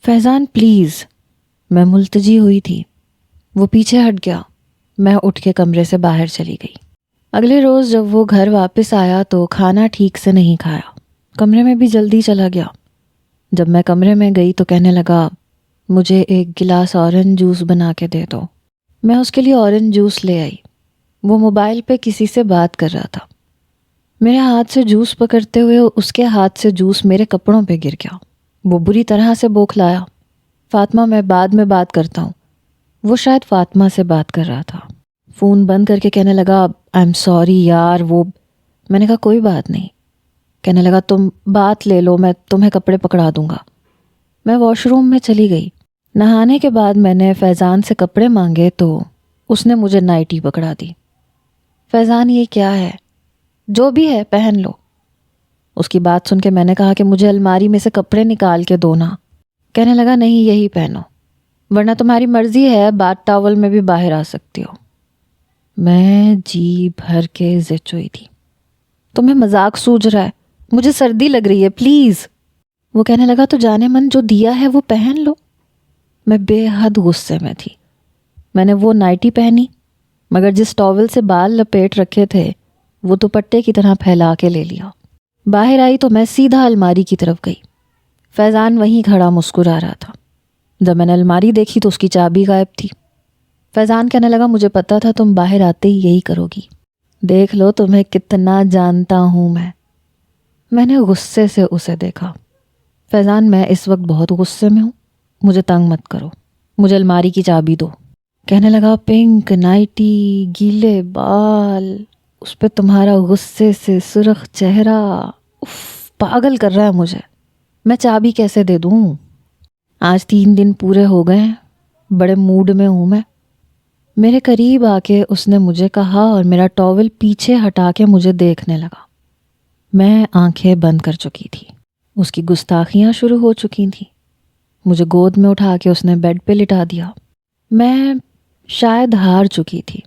فیضان please. میں ملتجی ہوئی تھی. وہ پیچھے ہٹ گیا. میں اٹھ کے کمرے سے باہر چلی گئی. اگلے روز جب وہ گھر واپس آیا تو کھانا ٹھیک سے نہیں کھایا. کمرے میں بھی جلدی چلا گیا. جب میں کمرے میں گئی تو کہنے لگا مجھے ایک گلاس اورنج جوس بنا کے دے دو. میں اس کے لیے اورنج جوس لے آئی. وہ موبائل پہ کسی سے بات کر رہا تھا. میرے ہاتھ سے جوس پکڑتے ہوئے اس کے ہاتھ سے جوس میرے کپڑوں پہ گر گیا. وہ بری طرح سے بوکھلایا. فاطمہ میں بعد میں بات کرتا ہوں. وہ شاید فاطمہ سے بات کر رہا تھا. فون بند کر کے کہنے لگا آئی ایم سوری یار وہ. میں نے کہا کوئی بات نہیں. کہنے لگا تم بات لے لو میں تمہیں کپڑے پکڑا دوں گا. میں واش روم میں چلی گئی. نہانے کے بعد میں نے فیضان سے کپڑے مانگے تو اس نے مجھے نائٹی پکڑا دی. فیضان یہ کیا ہے؟ جو بھی ہے پہن لو. اس کی بات سن کے میں نے کہا کہ مجھے الماری میں سے کپڑے نکال کے دو نا. کہنے لگا نہیں یہی پہنو ورنہ تمہاری مرضی ہے باتھ ٹاول میں بھی باہر آ سکتی ہو. میں جی بھر کے زچ ہوئی تھی. تمہیں مذاق سوجھ رہا ہے؟ مجھے سردی لگ رہی ہے پلیز. وہ کہنے لگا تو جانے من جو دیا ہے وہ پہن لو. میں بے حد غصے میں تھی. میں نے وہ نائٹی پہنی مگر جس ٹاول سے بال لپیٹ رکھے تھے وہ دوپٹے کی طرح پھیلا کے لے لیا. باہر آئی تو میں سیدھا الماری کی طرف گئی. فیضان وہیں کھڑا مسکرا رہا تھا. جب میں نے الماری دیکھی تو اس کی چابی غائب تھی. فیضان کہنے لگا مجھے پتا تھا تم باہر آتے ہی یہی کرو گی. دیکھ لو تمہیں کتنا جانتا ہوں میں. میں نے غصے سے اسے دیکھا. فیضان میں اس وقت بہت غصے میں ہوں. مجھے تنگ مت کرو. مجھے الماری کی چابی دو. کہنے لگا پنک نائٹی گیلے بال اس پہ تمہارا غصے سے سرخ چہرہ اف پاگل کر رہا ہے مجھے. میں چابی کیسے دے دوں؟ آج 3 دن پورے ہو گئے ہیں. بڑے موڈ میں ہوں میں. میرے قریب آ کے اس نے مجھے کہا اور میرا ٹاول پیچھے ہٹا کے مجھے دیکھنے لگا. میں آنکھیں بند کر چکی تھی. اس کی گستاخیاں شروع ہو چکی تھیں. مجھے گود میں اٹھا کے اس نے بیڈ پہ لٹا دیا. میں شاید ہار چکی تھی.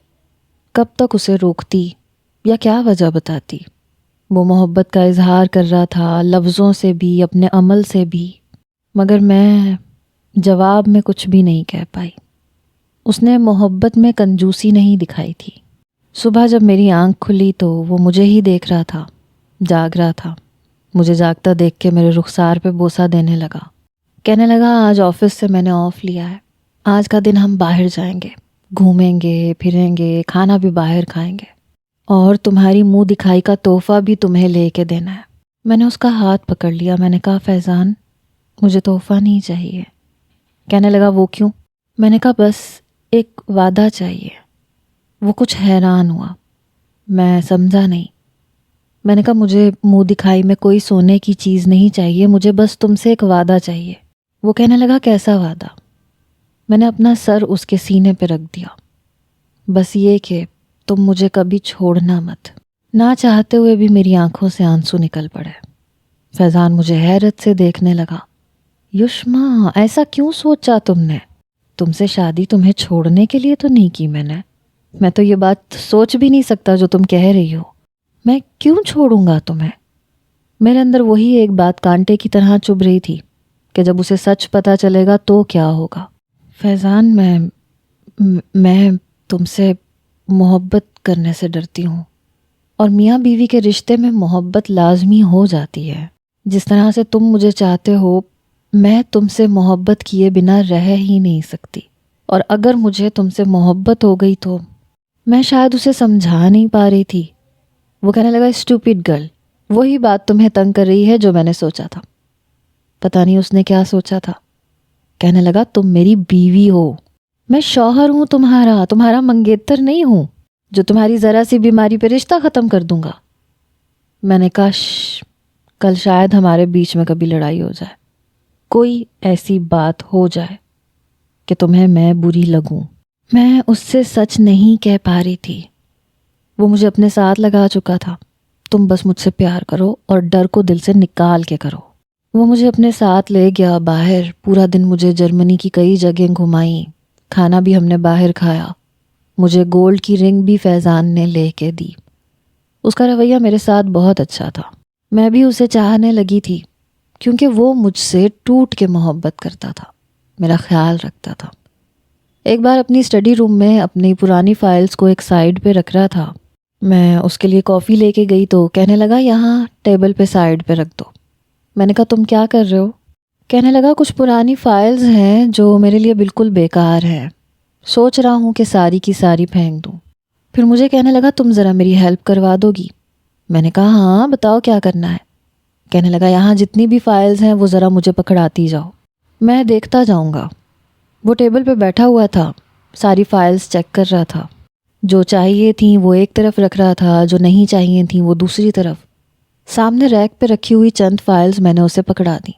کب تک اسے روکتی یا کیا وجہ بتاتی؟ وہ محبت کا اظہار کر رہا تھا لفظوں سے بھی اپنے عمل سے بھی مگر میں جواب میں کچھ بھی نہیں کہہ پائی. اس نے محبت میں کنجوسی نہیں دکھائی تھی. صبح جب میری آنکھ کھلی تو وہ مجھے ہی دیکھ رہا تھا. جاگ رہا تھا. مجھے جاگتا دیکھ کے میرے رخسار پہ بوسہ دینے لگا. کہنے لگا آج آفس سے میں نے آف لیا ہے. آج کا دن ہم باہر جائیں گے. گھومیں گے پھریں گے کھانا بھی باہر کھائیں گے اور تمہاری منہ دکھائی کا تحفہ بھی تمہیں لے کے دینا ہے. میں نے اس کا ہاتھ پکڑ لیا. میں نے کہا فیضان مجھے تحفہ نہیں چاہیے. کہنے لگا وہ کیوں؟ میں نے کہا بس ایک وعدہ چاہیے. وہ کچھ حیران ہوا. میں سمجھا نہیں. میں نے کہا مجھے منہ دکھائی میں کوئی سونے کی چیز نہیں چاہیے. مجھے بس تم سے ایک وعدہ چاہیے. وہ کہنے لگا کیسا وعدہ؟ میں نے اپنا سر اس کے سینے پہ رکھ دیا. بس یہ کہ تم مجھے کبھی چھوڑنا مت. نہ چاہتے ہوئے بھی میری آنکھوں سے آنسو نکل پڑے. فیضان مجھے حیرت سے دیکھنے لگا. یشما ایسا کیوں سوچا تم نے؟ تم سے شادی تمہیں چھوڑنے کے لیے تو نہیں کی میں نے. میں تو یہ بات سوچ بھی نہیں سکتا جو تم کہہ رہی ہو. میں کیوں چھوڑوں گا تمہیں؟ میرے اندر وہی ایک بات کانٹے کی طرح چبھ رہی تھی کہ جب اسے سچ پتہ چلے گا تو کیا ہوگا. فیضان میں تم سے محبت کرنے سے ڈرتی ہوں اور میاں بیوی کے رشتے میں محبت لازمی ہو جاتی ہے. جس طرح سے تم مجھے چاہتے ہو میں تم سے محبت کیے بنا رہ ہی نہیں سکتی. اور اگر مجھے تم سے محبت ہو گئی تو میں شاید اسے سمجھا نہیں پا رہی تھی. وہ کہنے لگا اسٹوپڈ گرل وہی بات تمہیں تنگ کر رہی ہے جو میں نے سوچا تھا. پتہ نہیں اس نے کیا سوچا تھا. کہنے لگا تم میری بیوی ہو. میں شوہر ہوں تمہارا منگیتر نہیں ہوں جو تمہاری ذرا سی بیماری پہ رشتہ ختم کر دوں گا. میں نے کہا کل شاید ہمارے بیچ میں کبھی لڑائی ہو جائے. کوئی ایسی بات ہو جائے کہ تمہیں میں بری لگوں. میں اس سے سچ نہیں کہہ پا رہی تھی. وہ مجھے اپنے ساتھ لگا چکا تھا. تم بس مجھ سے پیار کرو اور ڈر کو دل سے نکال کے کرو. وہ مجھے اپنے ساتھ لے گیا باہر. پورا دن مجھے جرمنی کی کئی جگہیں گھمائیں. کھانا بھی ہم نے باہر کھایا. مجھے گولڈ کی رنگ بھی فیضان نے لے کے دی. اس کا رویہ میرے ساتھ بہت اچھا تھا. میں بھی اسے چاہنے لگی تھی. کیونکہ وہ مجھ سے ٹوٹ کے محبت کرتا تھا، میرا خیال رکھتا تھا۔ ایک بار اپنی اسٹڈی روم میں اپنی پرانی فائلز کو ایک سائڈ پہ رکھ رہا تھا، میں اس کے لیے کافی لے کے گئی تو کہنے لگا یہاں ٹیبل پہ سائڈ پہ رکھ دو۔ میں نے کہا تم کیا کر رہے ہو؟ کہنے لگا کچھ پرانی فائلز ہیں جو میرے لیے بالکل بیکار ہیں، سوچ رہا ہوں کہ ساری کی ساری پھینک دوں۔ پھر مجھے کہنے لگا تم ذرا میری ہیلپ کروا دو گی؟ میں نے کہا ہاں بتاؤ کیا کرنا ہے۔ کہنے لگا یہاں جتنی بھی فائلز ہیں وہ ذرا مجھے پکڑاتی جاؤ، میں دیکھتا جاؤں گا۔ وہ ٹیبل پہ بیٹھا ہوا تھا، ساری فائلز چیک کر رہا تھا، جو چاہیے تھیں وہ ایک طرف رکھ رہا تھا، جو نہیں چاہیے تھیں وہ دوسری طرف۔ سامنے ریک پہ رکھی ہوئی چند فائلز میں نے اسے پکڑا دی۔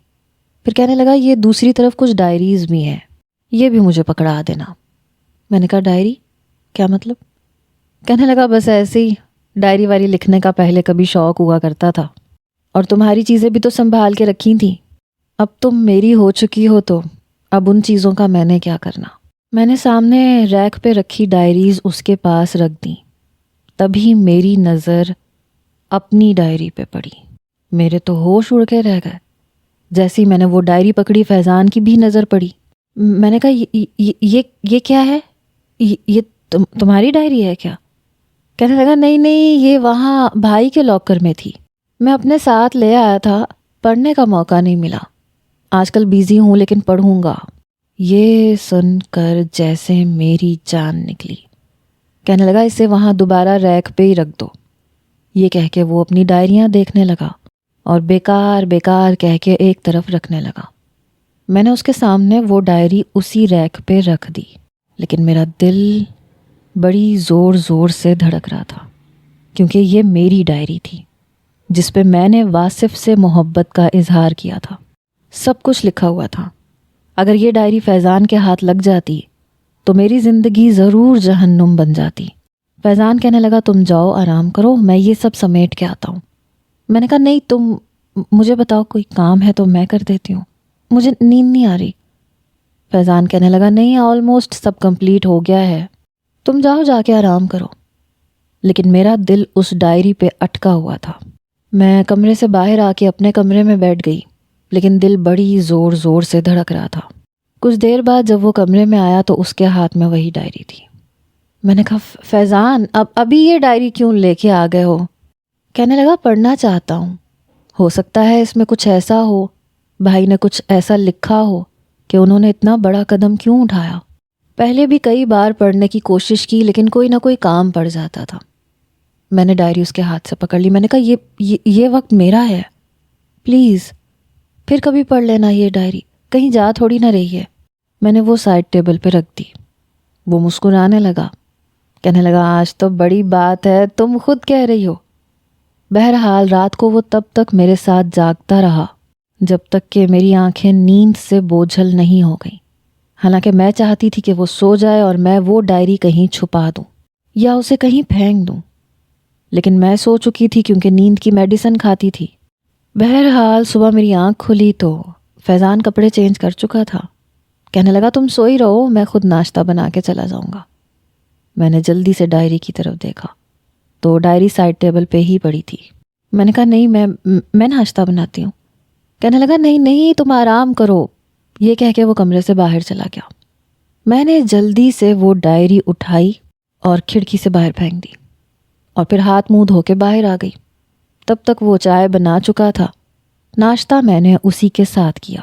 پھر کہنے لگا یہ دوسری طرف کچھ ڈائریز بھی ہیں، یہ بھی مجھے پکڑا دینا۔ میں نے کہا ڈائری کیا مطلب؟ کہنے لگا بس ایسے ہی، ڈائری وائری لکھنے کا پہلے کبھی شوق ہوا کرتا تھا، اور تمہاری چیزیں بھی تو سنبھال کے رکھی تھیں، اب تم میری ہو چکی ہو تو اب ان چیزوں کا میں نے کیا کرنا۔ میں نے سامنے ریک پہ رکھی ڈائریز اس کے پاس رکھ دیں، تبھی میری نظر اپنی ڈائری پہ پڑی۔ میرے تو ہوش اڑ کے رہ گئے۔ جیسی میں نے وہ ڈائری پکڑی فیضان کی بھی نظر پڑی۔ میں نے کہا یہ کیا ہے؟ یہ تمہاری ڈائری ہے کیا؟ کہنے لگا نہیں یہ وہاں بھائی کے لاکر میں تھی، میں اپنے ساتھ لے آیا تھا، پڑھنے کا موقع نہیں ملا، آج کل بیزی ہوں لیکن پڑھوں گا۔ یہ سن کر جیسے میری جان نکلی۔ کہنے لگا اسے وہاں دوبارہ ریک پہ ہی رکھ دو۔ یہ کہہ کے وہ اپنی ڈائریاں دیکھنے لگا اور بیکار بیکار کہہ کے ایک طرف رکھنے لگا۔ میں نے اس کے سامنے وہ ڈائری اسی ریک پہ رکھ دی، لیکن میرا دل بڑی زور زور سے دھڑک رہا تھا، کیونکہ یہ میری ڈائری تھی جس پہ میں نے واصف سے محبت کا اظہار کیا تھا، سب کچھ لکھا ہوا تھا۔ اگر یہ ڈائری فیضان کے ہاتھ لگ جاتی تو میری زندگی ضرور جہنم بن جاتی۔ فیضان کہنے لگا تم جاؤ آرام کرو، میں یہ سب سمیٹ کے آتا ہوں۔ میں نے کہا نہیں تم مجھے بتاؤ، کوئی کام ہے تو میں کر دیتی ہوں، مجھے نیند نہیں آ رہی۔ فیضان کہنے لگا نہیں آلموسٹ سب کمپلیٹ ہو گیا ہے، تم جاؤ جا کے آرام کرو۔ لیکن میرا دل اس ڈائری پہ اٹکا ہوا تھا۔ میں کمرے سے باہر آ کے اپنے کمرے میں بیٹھ گئی، لیکن دل بڑی زور زور سے دھڑک رہا تھا۔ کچھ دیر بعد جب وہ کمرے میں آیا تو اس کے ہاتھ میں وہی ڈائری تھی۔ میں نے کہا فیضان ابھی یہ ڈائری کیوں لے کے آ گئے ہو؟ کہنے لگا پڑھنا چاہتا ہوں، ہو سکتا ہے اس میں کچھ ایسا ہو، بھائی نے کچھ ایسا لکھا ہو کہ انہوں نے اتنا بڑا قدم کیوں اٹھایا۔ پہلے بھی کئی بار پڑھنے کی کوشش کی لیکن کوئی نہ کوئی کام پڑ جاتا تھا۔ میں نے ڈائری اس کے ہاتھ سے پکڑ لی۔ میں نے کہا یہ وقت میرا ہے، پلیز پھر کبھی پڑھ لینا یہ ڈائری، کہیں جا تھوڑی نہ رہی ہے۔ میں نے وہ سائڈ ٹیبل پہ رکھ دی۔ وہ مسکرانے لگا، کہنے لگا آج تو بڑی بات ہے، تم خود کہہ رہی ہو۔ بہرحال رات کو وہ تب تک میرے ساتھ جاگتا رہا جب تک کہ میری آنکھیں نیند سے بوجھل نہیں ہو گئیں۔ حالانکہ میں چاہتی تھی کہ وہ سو جائے اور میں وہ ڈائری کہیں چھپا دوں یا اسے کہیں پھینک دوں، لیکن میں سو چکی تھی کیونکہ نیند کی میڈیسن کھاتی تھی۔ بہرحال صبح میری آنکھ کھلی تو فیضان کپڑے چینج کر چکا تھا۔ کہنے لگا تم سوئی رہو، میں خود ناشتہ بنا کے چلا جاؤں گا۔ میں نے جلدی سے ڈائری کی طرف دیکھا تو ڈائری سائڈ ٹیبل پہ ہی پڑی تھی۔ میں نے کہا نہیں میں ناشتہ بناتی ہوں۔ کہنے لگا نہیں تم آرام کرو، یہ کہہ کے وہ کمرے سے باہر چلا گیا۔ میں نے جلدی سے وہ ڈائری اٹھائی اور کھڑکی سے باہر پھینک دی اور پھر ہاتھ منہ دھو کے باہر آ گئی۔ تب تک وہ چائے بنا چکا تھا، ناشتہ میں نے اسی کے ساتھ کیا۔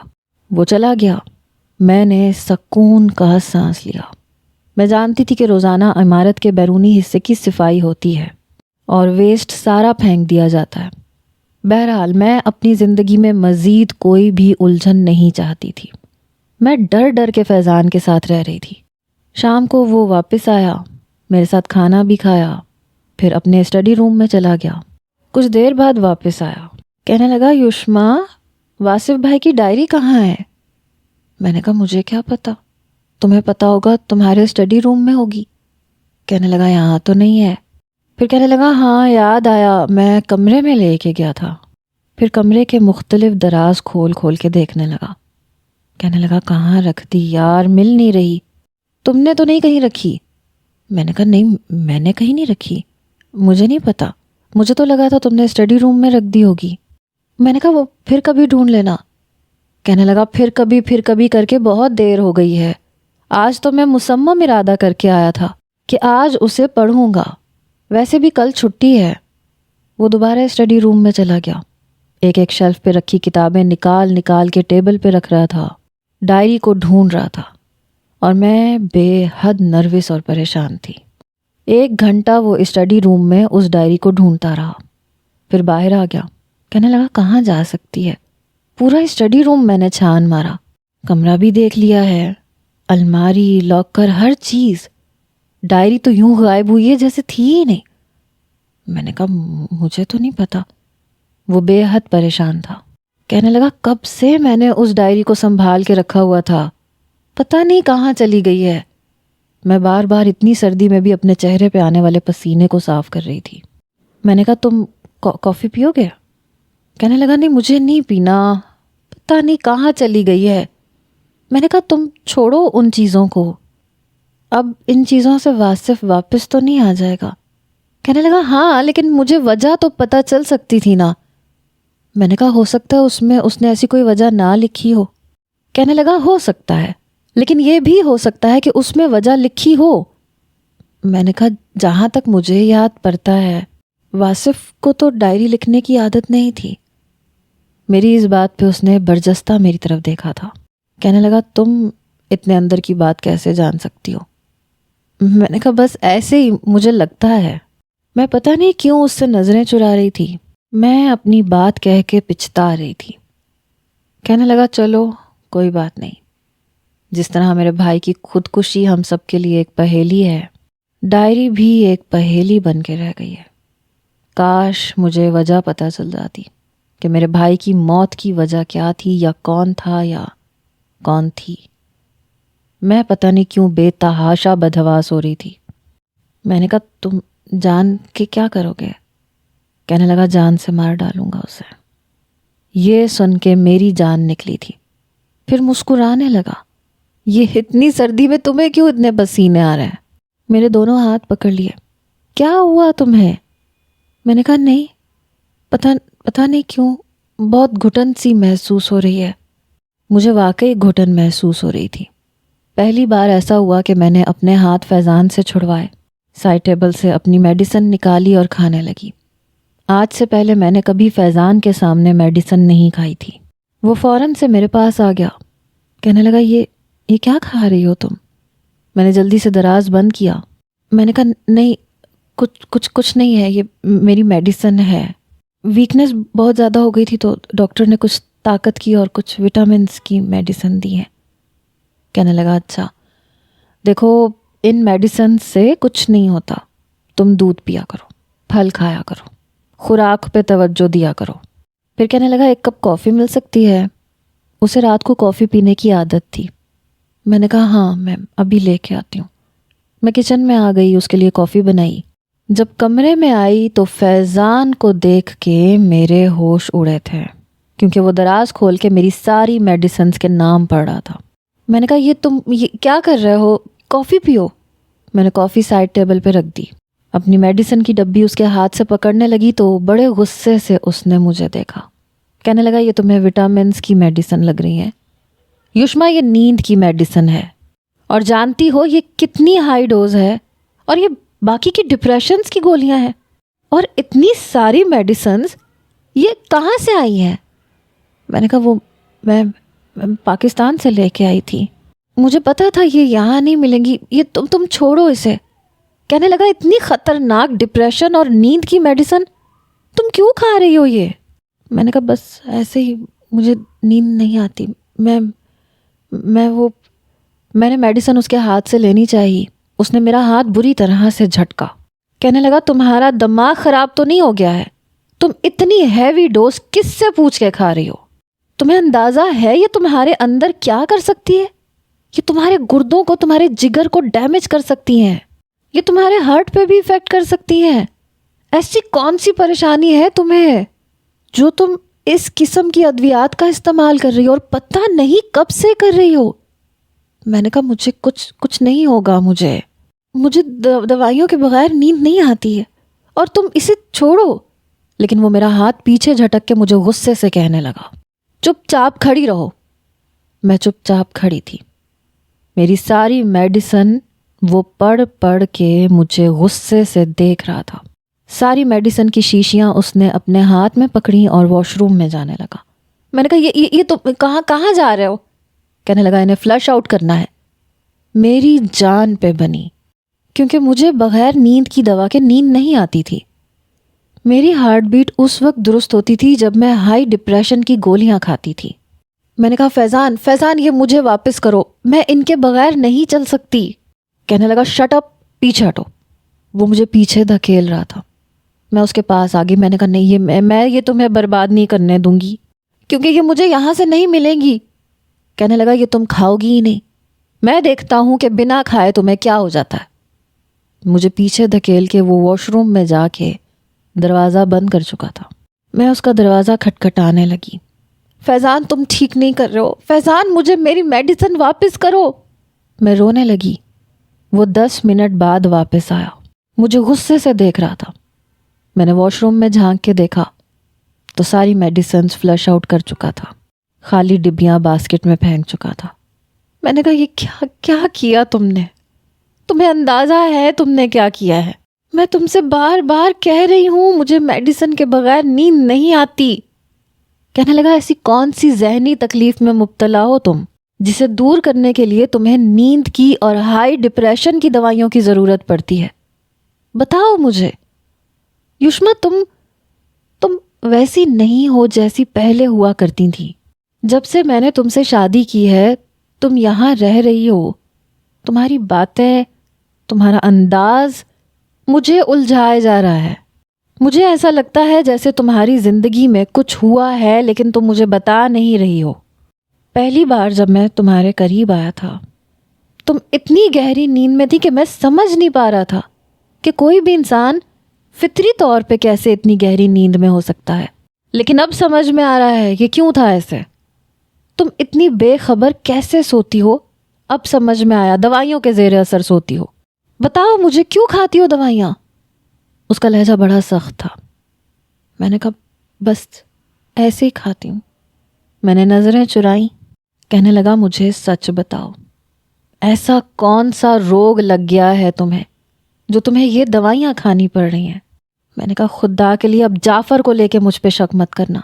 وہ چلا گیا، میں نے سکون کا سانس لیا۔ میں جانتی تھی کہ روزانہ عمارت کے بیرونی حصے کی صفائی ہوتی ہے اور ویسٹ سارا پھینک دیا جاتا ہے۔ بہرحال میں اپنی زندگی میں مزید کوئی بھی الجھن نہیں چاہتی تھی۔ میں ڈر ڈر کے فیضان کے ساتھ رہ رہی تھی۔ شام کو وہ واپس آیا، میرے ساتھ کھانا بھی کھایا، پھر اپنے اسٹڈی روم میں چلا گیا۔ کچھ دیر بعد واپس آیا، کہنے لگا یشما واصف بھائی کی ڈائری کہاں ہے؟ میں نے کہا مجھے کیا پتا، تمہیں پتا ہوگا تمہارے اسٹڈی روم میں ہوگی۔ کہنے لگا یہاں تو نہیں ہے۔ پھر کہنے لگا ہاں یاد آیا، میں کمرے میں لے کے گیا تھا۔ پھر کمرے کے مختلف دراز کھول کھول کے دیکھنے لگا۔ کہنے لگا کہاں رکھ دی یار، مل نہیں رہی، تم نے تو نہیں کہیں رکھی؟ میں نے کہا نہیں میں نے کہیں نہیں رکھی، مجھے نہیں پتا، مجھے تو لگا تھا تم نے اسٹڈی روم میں رکھ دی ہوگی۔ میں نے کہا وہ پھر کبھی ڈھونڈ لینا، کہنے لگا پھر کبھی کر کے بہت دیر ہو گئی ہے، آج تو میں مصمم ارادہ کر کے آیا تھا کہ آج اسے پڑھوں گا، ویسے بھی کل چھٹی ہے۔ وہ دوبارہ اسٹڈی روم میں چلا گیا، ایک شیلف پہ رکھی کتابیں نکال کے ٹیبل پہ رکھ رہا تھا، ڈائری کو ڈھونڈ رہا تھا، اور میں بے حد نروس اور پریشان تھی۔ 1 گھنٹہ وہ اسٹڈی روم میں اس ڈائری کو ڈھونڈتا رہا، پھر باہر آ گیا۔ کہنے لگا کہاں جا سکتی ہے، پورا اسٹڈی روم میں نے چھان مارا، کمرہ بھی دیکھ لیا ہے، الماری، لاکر، ہر چیز، ڈائری تو یوں غائب ہوئی ہے جیسے تھی ہی نہیں۔ میں نے کہا مجھے تو نہیں پتا۔ وہ بے حد پریشان تھا، کہنے لگا کب سے میں نے اس ڈائری کو سنبھال کے رکھا ہوا تھا، پتہ نہیں کہاں چلی گئی ہے۔ میں بار بار اتنی سردی میں بھی اپنے چہرے پہ آنے والے پسینے کو صاف کر رہی تھی۔ میں نے کہا تم کافی پیو گے؟ کہنے لگا نہیں مجھے نہیں پینا، پتہ نہیں کہاں چلی گئی ہے۔ میں نے کہا تم چھوڑو ان چیزوں کو، اب ان چیزوں سے واصف واپس تو نہیں آ جائے گا۔ کہنے لگا ہاں لیکن مجھے وجہ تو پتہ چل سکتی تھی نا۔ میں نے کہا ہو سکتا ہے اس نے ایسی کوئی وجہ نہ لکھی ہو۔ کہنے لگا ہو سکتا ہے، لیکن یہ بھی ہو سکتا ہے کہ اس میں وجہ لکھی ہو۔ میں نے کہا جہاں تک مجھے یاد پڑتا ہے واصف کو تو ڈائری لکھنے کی عادت نہیں تھی۔ میری اس بات پہ اس نے برجستہ میری طرف دیکھا تھا۔ کہنے لگا تم اتنے اندر کی بات کیسے جان سکتی ہو؟ میں نے کہا بس ایسے ہی مجھے لگتا ہے۔ میں پتہ نہیں کیوں اس سے نظریں چرا رہی تھی، میں اپنی بات کہہ کے پچھتا رہی تھی۔ کہنے لگا چلو کوئی بات نہیں، جس طرح میرے بھائی کی خودکشی ہم سب کے لیے ایک پہیلی ہے، ڈائری بھی ایک پہیلی بن کے رہ گئی ہے۔ کاش مجھے وجہ پتہ چل جاتی کہ میرے بھائی کی موت کی وجہ کیا تھی، یا کون تھا یا کون تھی۔ میں پتہ نہیں کیوں بے تحاشا بدحواس ہو رہی تھی۔ میں نے کہا تم جان کے کیا کرو گے؟ کہنے لگا جان سے مار ڈالوں گا اسے۔ یہ سن کے میری جان نکلی تھی، پھر مسکرانے لگا۔ یہ اتنی سردی میں تمہیں کیوں اتنے پسینے آ رہے ہیں؟ میرے دونوں ہاتھ پکڑ لیے۔ کیا ہوا تمہیں؟ میں نے کہا نہیں، پتہ نہیں کیوں بہت گھٹن سی محسوس ہو رہی ہے۔ مجھے واقعی گھٹن محسوس ہو رہی تھی۔ پہلی بار ایسا ہوا کہ میں نے اپنے ہاتھ فیضان سے چھڑوائے، سائڈ ٹیبل سے اپنی میڈیسن نکالی اور کھانے لگی۔ آج سے پہلے میں نے کبھی فیضان کے سامنے میڈیسن نہیں کھائی تھی۔ وہ فوراً سے میرے پاس آ گیا، کہنے لگا یہ کیا کھا رہی ہو تم؟ میں نے جلدی سے دراز بند کیا۔ میں نے کہا نہیں کچھ نہیں ہے، یہ میری میڈیسن ہے۔ ویکنس بہت زیادہ ہو گئی تھی تو ڈاکٹر نے کچھ طاقت کی اور کچھ وٹامنس کی میڈیسن دی ہے۔ کہنے لگا اچھا دیکھو ان میڈیسن سے کچھ نہیں ہوتا، تم دودھ پیا کرو، پھل کھایا کرو، خوراک پہ توجہ دیا کرو۔ پھر کہنے لگا 1 کپ کافی مل سکتی ہے؟ اسے رات کو کافی پینے کی عادت تھی۔ میں نے کہا ہاں میں ابھی لے کے آتی ہوں۔ میں کچن میں آ گئی، اس کے لیے کافی بنائی۔ جب کمرے میں آئی تو فیضان کو دیکھ کے میرے ہوش اڑے تھے، کیونکہ وہ دراز کھول کے میری ساری میڈیسنز کے نام پڑھ رہا تھا۔ میں نے کہا یہ تم کیا کر رہے ہو؟ کافی پیو۔ میں نے کافی سائڈ ٹیبل پہ رکھ دی، اپنی میڈیسن کی ڈبی اس کے ہاتھ سے پکڑنے لگی تو بڑے غصے سے اس نے مجھے دیکھا۔ کہنے لگا یہ تمہیں وٹامنس کی میڈیسن لگ رہی ہے یشما، یہ نیند کی میڈیسن ہے، اور جانتی ہو یہ کتنی ہائی ڈوز ہے، اور یہ باقی کی ڈپریشنز کی گولیاں ہیں، اور اتنی ساری میڈیسنز یہ کہاں سے آئی ہیں؟ میں نے کہا وہ میں پاکستان سے لے کے آئی تھی، مجھے پتا تھا یہ یہاں نہیں ملیں گی، یہ تم چھوڑو اسے۔ کہنے لگا اتنی خطرناک ڈپریشن اور نیند کی میڈیسن تم کیوں کھا رہی ہو یہ؟ میں نے کہا بس ایسے ہی مجھے نیند نہیں آتی۔ میں نے میڈیسن اس کے ہاتھ سے لینی چاہی، اس نے میرا ہاتھ بری طرح سے جھٹکا۔ کہنے لگا تمہارا دماغ خراب تو نہیں ہو گیا ہے؟ تم اتنی ہیوی ڈوز کس سے پوچھ کے کھا رہی ہو؟ تمہیں اندازہ ہے یہ تمہارے اندر کیا کر سکتی ہے؟ یہ تمہارے گردوں کو، تمہارے جگر کو ڈیمیج کر سکتی ہیں، یہ تمہارے ہارٹ پہ بھی ایفیکٹ کر سکتی ہیں۔ ایسی کون سی پریشانی ہے تمہیں جو تم اس قسم کی ادویات کا استعمال کر رہی ہو، اور پتہ نہیں کب سے کر رہی ہو؟ میں نے کہا مجھے کچھ نہیں ہوگا، مجھے دوائیوں کے بغیر نیند نہیں آتی ہے، اور تم اسے چھوڑو۔ لیکن وہ میرا ہاتھ پیچھے جھٹک کے مجھے غصے سے کہنے لگا چپ چاپ کھڑی رہو، میں چپ چاپ کھڑی تھی. میری ساری میڈیسن وہ پڑھ پڑھ کے مجھے غصے سے دیکھ رہا تھا. ساری میڈیسن کی شیشیاں اس نے اپنے ہاتھ میں پکڑیں اور واش روم میں جانے لگا. میں نے کہا یہ تو کہاں جا رہے ہو؟ کہنے لگا انہیں فلش آؤٹ کرنا ہے. میری جان پہ بنی کیونکہ مجھے بغیر نیند کی دوا کے نیند نہیں آتی تھی. میری ہارٹ بیٹ اس وقت درست ہوتی تھی جب میں ہائی ڈپریشن کی گولیاں کھاتی تھی. میں نے کہا فیضان یہ مجھے واپس کرو، میں ان کے بغیر نہیں چل سکتی. کہنے لگا شٹ اپ، پیچھے ہٹو. وہ مجھے پیچھے دھکیل رہا تھا. میں اس کے پاس آ گئی. میں نے کہا نہیں، میں یہ تمہیں برباد نہیں کرنے دوں گی کیونکہ یہ مجھے یہاں سے نہیں ملیں گی. کہنے لگا یہ تم کھاؤ گی ہی نہیں، میں دیکھتا ہوں کہ بنا کھائے تمہیں کیا ہو جاتا ہے. مجھے پیچھے دھکیل کے وہ واش روم میں جا کے دروازہ بند کر چکا تھا. میں اس کا دروازہ کھٹکھٹانے لگی. فیضان تم ٹھیک نہیں کر رہے ہو، فیضان مجھے میری میڈیسن واپس کرو. میں رونے لگی. وہ 10 منٹ بعد واپس آیا. مجھے غصے سے دیکھ رہا تھا. میں نے واش روم میں جھانک کے دیکھا تو ساری میڈیسنز فلش آؤٹ کر چکا تھا. خالی ڈبیاں باسکٹ میں پھینک چکا تھا. میں نے کہا یہ کیا کیا تم نے؟ تمہیں اندازہ ہے تم نے کیا کیا ہے؟ میں تم سے بار بار کہہ رہی ہوں مجھے میڈیسن کے بغیر نیند نہیں آتی. کہنے لگا ایسی کون سی ذہنی تکلیف میں مبتلا ہو تم جسے دور کرنے کے لیے تمہیں نیند کی اور ہائی ڈپریشن کی دوائیوں کی ضرورت پڑتی ہے؟ بتاؤ مجھے. یشما تم ویسی نہیں ہو جیسی پہلے ہوا کرتی تھی. جب سے میں نے تم سے شادی کی ہے تم یہاں رہ رہی ہو. تمہاری باتیں، تمہارا انداز مجھے الجھائے جا رہا ہے. مجھے ایسا لگتا ہے جیسے تمہاری زندگی میں کچھ ہوا ہے لیکن تم مجھے بتا نہیں رہی ہو. پہلی بار جب میں تمہارے قریب آیا تھا تم اتنی گہری نیند میں تھی کہ میں سمجھ نہیں پا رہا تھا کہ کوئی بھی انسان فطری طور پہ کیسے اتنی گہری نیند میں ہو سکتا ہے. لیکن اب سمجھ میں آ رہا ہے کہ کیوں تھا ایسے. تم اتنی بے خبر کیسے سوتی ہو؟ اب سمجھ میں آیا، دوائیوں کے زیر اثر سوتی ہو. بتاؤ مجھے کیوں کھاتی ہو دوائیاں؟ اس کا لہجہ بڑا سخت تھا. میں نے کہا بس ایسے ہی کھاتی ہوں. میں نے نظریں چرائیں. کہنے لگا مجھے سچ بتاؤ، ایسا کون سا روگ لگ گیا ہے تمہیں جو تمہیں یہ دوائیاں کھانی پڑ رہی ہیں؟ میں نے کہا خدا کے لیے اب جعفر کو لے کے مجھ پہ شک مت کرنا.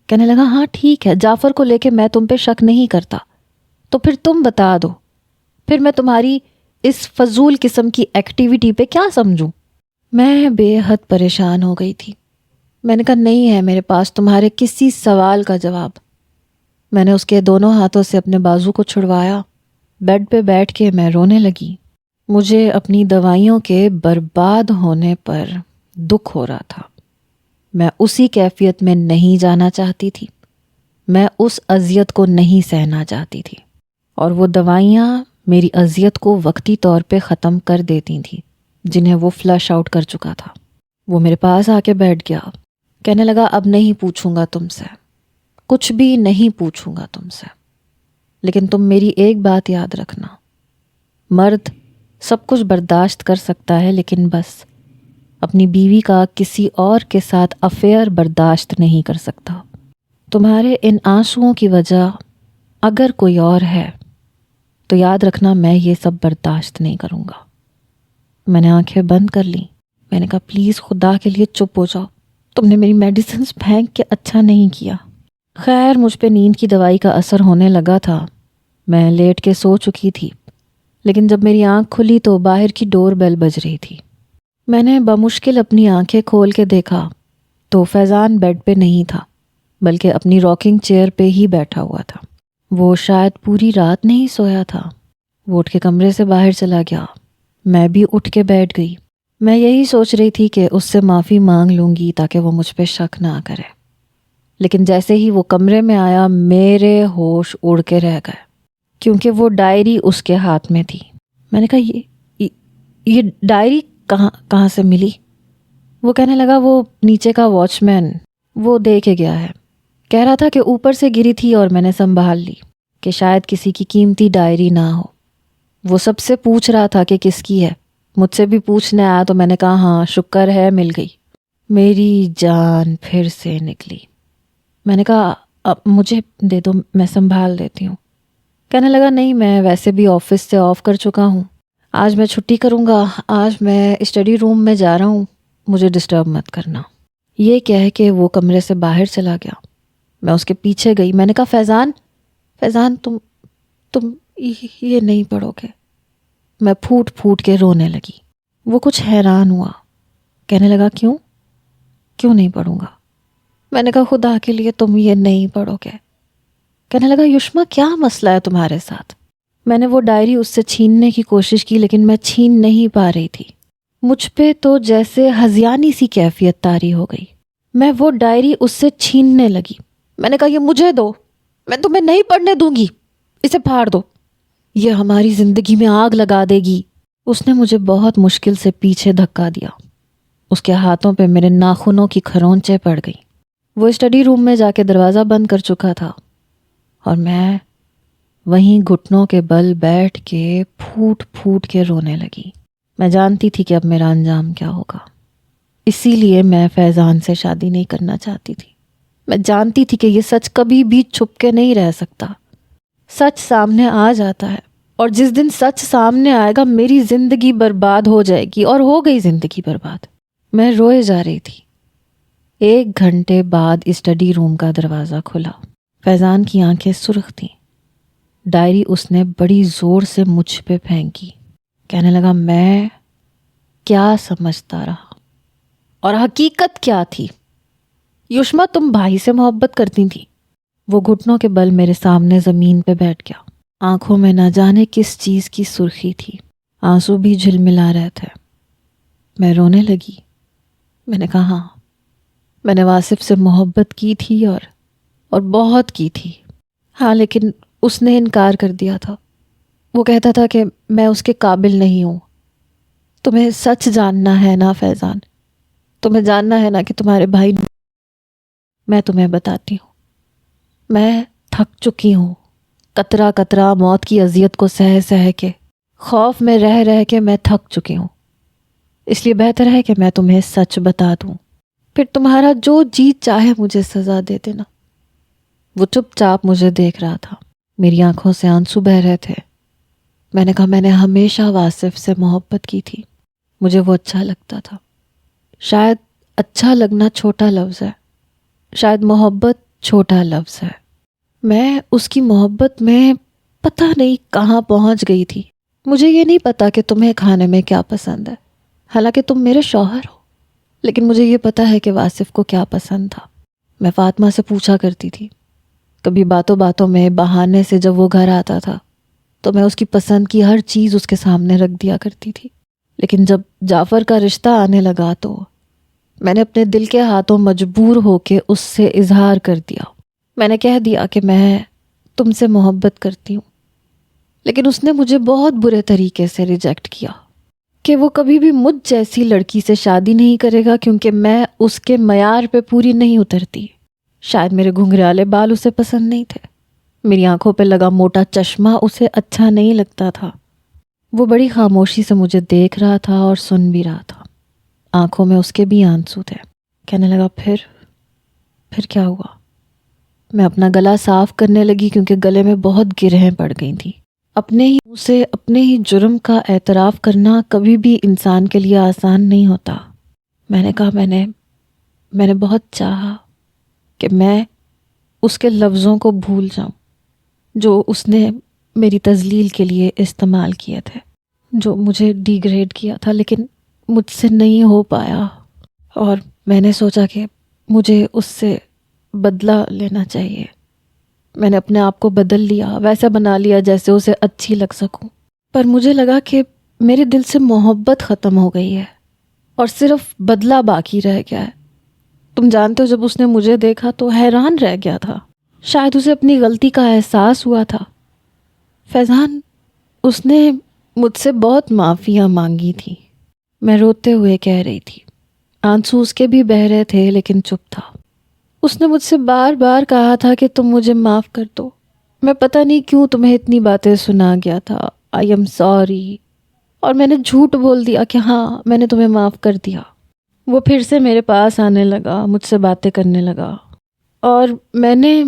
کہنے لگا ہاں ٹھیک ہے، جعفر کو لے کے میں تم پہ شک نہیں کرتا، تو پھر تم بتا دو، پھر میں تمہاری اس فضول قسم کی ایکٹیویٹی پہ کیا سمجھوں؟ میں بے حد پریشان ہو گئی تھی. میں نے کہا نہیں ہے میرے پاس تمہارے کسی سوال کا جواب. میں نے اس کے دونوں ہاتھوں سے اپنے بازو کو چھڑوایا. بیڈ پہ بیٹھ کے میں رونے لگی. مجھے اپنی دوائیوں کے برباد ہونے پر دکھ ہو رہا تھا. میں اسی کیفیت میں نہیں جانا چاہتی تھی. میں اس اذیت کو نہیں سہنا چاہتی تھی، اور وہ دوائیاں میری اذیت کو وقتی طور پہ ختم کر دیتی تھیں جنہیں وہ فلش آؤٹ کر چکا تھا. وہ میرے پاس آ کے بیٹھ گیا. کہنے لگا اب نہیں پوچھوں گا تم سے، کچھ بھی نہیں پوچھوں گا تم سے، لیکن تم میری ایک بات یاد رکھنا، مرد سب کچھ برداشت کر سکتا ہے لیکن بس اپنی بیوی کا کسی اور کے ساتھ افیئر برداشت نہیں کر سکتا. تمہارے ان آنسوؤں کی وجہ اگر کوئی اور ہے تو یاد رکھنا میں یہ سب برداشت نہیں کروں گا. میں نے آنکھیں بند کر لیں. میں نے کہا پلیز خدا کے لیے چپ ہو جاؤ، تم نے میری میڈیسنز پھینک کے اچھا نہیں کیا. خیر مجھ پہ نیند کی دوائی کا اثر ہونے لگا تھا. میں لیٹ کے سو چکی تھی، لیکن جب میری آنکھ کھلی تو باہر کی ڈور بیل بج رہی تھی. میں نے بمشکل اپنی آنکھیں کھول کے دیکھا تو فیضان بیڈ پہ نہیں تھا بلکہ اپنی راکنگ چیئر پہ ہی بیٹھا ہوا تھا. وہ شاید پوری رات نہیں سویا تھا. وہ اٹھ کے کمرے سے باہر چلا گیا. میں بھی اٹھ کے بیٹھ گئی. میں یہی سوچ رہی تھی کہ اس سے معافی مانگ لوں گی تاکہ وہ مجھ پہ شک نہ کرے، لیکن جیسے ہی وہ کمرے میں آیا میرے ہوش اڑ کے رہ گئے کیونکہ وہ ڈائری اس کے ہاتھ میں تھی. میں نے کہا یہ ڈائری کہاں سے ملی؟ وہ کہنے لگا وہ نیچے کا واچ مین وہ دے کے گیا ہے. کہہ رہا تھا کہ اوپر سے گری تھی اور میں نے سنبھال لی کہ شاید کسی کی قیمتی ڈائری نہ ہو. وہ سب سے پوچھ رہا تھا کہ کس کی ہے. مجھ سے بھی پوچھنے آیا تو میں نے کہا ہاں شکر ہے مل گئی. میری جان پھر سے نکلی. میں نے کہا اب مجھے دے دو، میں سنبھال دیتی ہوں۔ کہنے لگا نہیں، میں ویسے بھی آفس سے آف کر چکا ہوں، آج میں چھٹی کروں گا، آج میں اسٹڈی روم میں جا رہا ہوں، مجھے ڈسٹرب مت کرنا۔ یہ کہہ کے وہ کمرے سے باہر چلا گیا۔ میں اس کے پیچھے گئی، میں نے کہا فیضان، فیضان تم یہ نہیں پڑھو گے؟ میں پھوٹ پھوٹ کے رونے لگی۔ وہ کچھ حیران ہوا، کہنے لگا کیوں نہیں پڑھوں گا؟ میں نے کہا خدا کے لیے تم یہ نہیں پڑھو گے۔ کہنے لگا یشما کیا مسئلہ ہے تمہارے ساتھ؟ میں نے وہ ڈائری اس سے چھیننے کی کوشش کی لیکن میں چھین نہیں پا رہی تھی۔ مجھ پہ تو جیسے ہذیانی سی کیفیت طاری ہو گئی۔ میں وہ ڈائری اس سے چھیننے لگی۔ میں نے کہا یہ مجھے دو، میں تمہیں نہیں پڑھنے دوں گی، اسے پھاڑ دو، یہ ہماری زندگی میں آگ لگا دے گی۔ اس نے مجھے بہت مشکل سے پیچھے دھکا دیا۔ اس کے ہاتھوں پہ میرے ناخنوں کی کھرونچیں پڑ گئیں۔ وہ اسٹڈی روم میں جا کے دروازہ بند کر چکا تھا اور میں وہیں گھٹنوں کے بل بیٹھ کے پھوٹ پھوٹ کے رونے لگی۔ میں جانتی تھی کہ اب میرا انجام کیا ہوگا، اسی لیے میں فیضان سے شادی نہیں کرنا چاہتی تھی۔ میں جانتی تھی کہ یہ سچ کبھی بھی چھپ کے نہیں رہ سکتا، سچ سامنے آ جاتا ہے، اور جس دن سچ سامنے آئے گا میری زندگی برباد ہو جائے گی، اور ہو گئی زندگی برباد۔ میں روئے جا رہی تھی۔ 1 گھنٹے بعد اسٹڈی روم کا دروازہ کھلا۔ فیضان کی آنکھیں سرخ تھیں۔ ڈائری اس نے بڑی زور سے مجھ پہ پھینکی۔ کہنے لگا میں کیا سمجھتا رہا اور حقیقت کیا تھی؟ یشما تم بھائی سے محبت کرتی تھی۔ وہ گھٹنوں کے بل میرے سامنے زمین پہ بیٹھ گیا۔ آنکھوں میں نہ جانے کس چیز کی سرخی تھی، آنسو بھی جھلملا رہے تھے۔ میں رونے لگی۔ میں نے کہا ہاں، میں نے واصف سے محبت کی تھی اور بہت کی تھی، ہاں، لیکن اس نے انکار کر دیا تھا۔ وہ کہتا تھا کہ میں اس کے قابل نہیں ہوں۔ تمہیں سچ جاننا ہے نا فیضان، تمہیں جاننا ہے نا کہ تمہارے بھائی، میں تمہیں بتاتی ہوں، میں تھک چکی ہوں، قطرہ قطرہ موت کی اذیت کو سہ سہ کے، خوف میں رہ رہ کے میں تھک چکی ہوں۔ اس لیے بہتر ہے کہ میں تمہیں سچ بتا دوں، پھر تمہارا جو جی چاہے مجھے سزا دے دینا۔ وہ چپ چاپ مجھے دیکھ رہا تھا، میری آنکھوں سے آنسو بہہ رہے تھے۔ میں نے کہا میں نے ہمیشہ واصف سے محبت کی تھی، مجھے وہ اچھا لگتا تھا۔ شاید اچھا لگنا چھوٹا لفظ ہے، شاید محبت چھوٹا لفظ ہے۔ میں اس کی محبت میں پتہ نہیں کہاں پہنچ گئی تھی۔ مجھے یہ نہیں پتا کہ تمہیں کھانے میں کیا پسند ہے، حالانکہ تم میرے شوہر ہو، لیکن مجھے یہ پتا ہے کہ واصف کو کیا پسند تھا۔ میں فاطمہ سے پوچھا کرتی تھی، کبھی باتوں باتوں میں بہانے سے جب وہ گھر آتا تھا تو میں اس کی پسند کی ہر چیز اس کے سامنے رکھ دیا کرتی تھی، لیکن جب جعفر کا رشتہ آنے لگا تو میں نے اپنے دل کے ہاتھوں مجبور ہو کے اس سے اظہار کر دیا۔ میں نے کہہ دیا کہ میں تم سے محبت کرتی ہوں، لیکن اس نے مجھے بہت برے طریقے سے ریجیکٹ کیا کہ وہ کبھی بھی مجھ جیسی لڑکی سے شادی نہیں کرے گا کیونکہ میں اس کے معیار پہ پوری نہیں اترتی۔ شاید میرے گھنگھرالے بال اسے پسند نہیں تھے، میری آنکھوں پہ لگا موٹا چشمہ اسے اچھا نہیں لگتا تھا۔ وہ بڑی خاموشی سے مجھے دیکھ رہا تھا اور سن بھی رہا تھا، آنکھوں میں اس کے بھی آنسو تھے۔ کہنے لگا پھر کیا ہوا؟ میں اپنا گلا صاف کرنے لگی کیونکہ گلے میں بہت گرہیں پڑ گئی تھیں۔ اپنے ہی منہ سے اپنے ہی جرم کا اعتراف کرنا کبھی بھی انسان کے لیے آسان نہیں ہوتا۔ میں نے کہا میں نے بہت چاہا کہ میں اس کے لفظوں کو بھول جاؤں جو اس نے میری تذلیل کے لیے استعمال کیے تھے، جو مجھے ڈیگریڈ کیا تھا، لیکن مجھ سے نہیں ہو پایا، اور میں نے سوچا کہ مجھے اس سے بدلہ لینا چاہیے۔ میں نے اپنے آپ کو بدل لیا، ویسا بنا لیا جیسے اسے اچھی لگ سکوں، پر مجھے لگا کہ میرے دل سے محبت ختم ہو گئی ہے اور صرف بدلہ باقی رہ گیا ہے۔ تم جانتے ہو جب اس نے مجھے دیکھا تو حیران رہ گیا تھا، شاید اسے اپنی غلطی کا احساس ہوا تھا۔ فیضان، اس نے مجھ سے بہت معافیاں مانگی تھی، میں روتے ہوئے کہہ رہی تھی، آنسو اس کے بھی بہہ رہے تھے لیکن چپ تھا۔ اس نے مجھ سے بار بار کہا تھا کہ تم مجھے معاف کر دو، میں پتہ نہیں کیوں تمہیں اتنی باتیں سنا گیا تھا، آئی ایم سوری، اور میں نے جھوٹ بول دیا کہ ہاں میں نے تمہیں معاف کر دیا۔ وہ پھر سے میرے پاس آنے لگا، مجھ سے باتیں کرنے لگا، اور میں نے